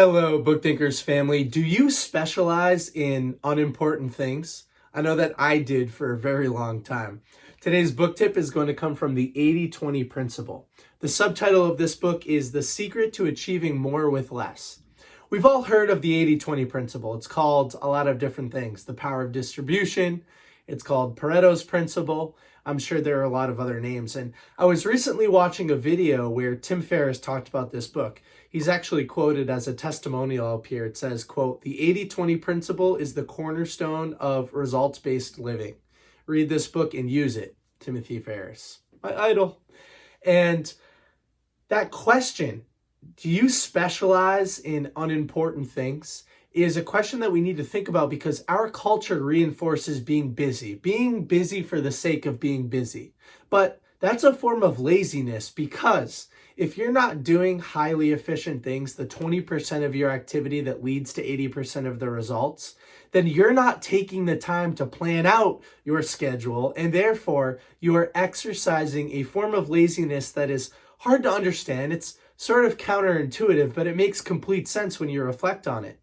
Hello, BookThinkers family. Do you specialize in unimportant things? I know that I did for a very long time. Today's book tip is going to come from the 80-20 principle. The subtitle of this book is The Secret to Achieving More with Less. We've all heard of the 80-20 principle. It's called a lot of different things. The power of distribution. It's called Pareto's principle. I'm sure there are a lot of other names. And I was recently watching a video where Tim Ferriss talked about this book. He's actually quoted as a testimonial up here. It says, quote, "The 80-20 principle is the cornerstone of results-based living. Read this book and use it." Timothy Ferriss, my idol. And that question, do you specialize in unimportant things, is a question that we need to think about because our culture reinforces being busy for the sake of being busy. But that's a form of laziness, because if you're not doing highly efficient things, the 20% of your activity that leads to 80% of the results, then you're not taking the time to plan out your schedule, and therefore you are exercising a form of laziness that is hard to understand. It's sort of counterintuitive, but it makes complete sense when you reflect on it.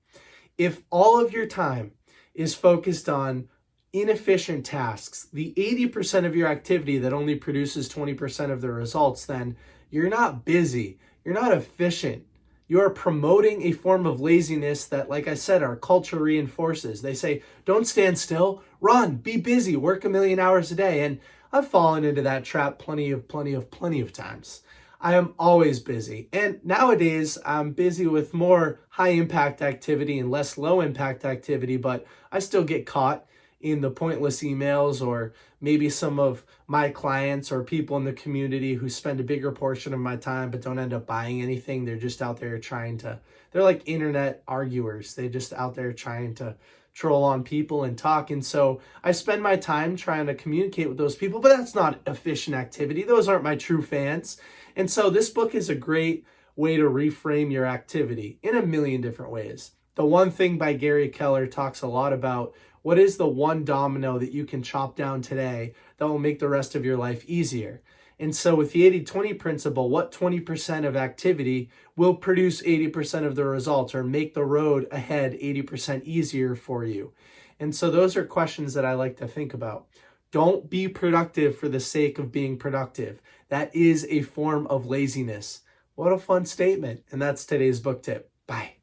If all of your time is focused on inefficient tasks, the 80% of your activity that only produces 20% of the results, then you're not busy, you're not efficient. You are promoting a form of laziness that, like I said, our culture reinforces. They say, don't stand still, run, be busy, work a million hours a day. And I've fallen into that trap plenty of times. I am always busy. And nowadays I'm busy with more high impact activity and less low impact activity, but I still get caught in the pointless emails, or maybe some of my clients or people in the community who spend a bigger portion of my time but don't end up buying anything. They're just out there they're like internet arguers. They're just out there trying to troll on people and talk. And so I spend my time trying to communicate with those people, but that's not efficient activity. Those aren't my true fans. And so this book is a great way to reframe your activity in a million different ways. The One Thing by Gary Keller talks a lot about what is the one domino that you can chop down today that will make the rest of your life easier. And so with the 80-20 principle, what 20% of activity will produce 80% of the results or make the road ahead 80% easier for you? And so those are questions that I like to think about. Don't be productive for the sake of being productive. That is a form of laziness. What a fun statement. And that's today's book tip. Bye.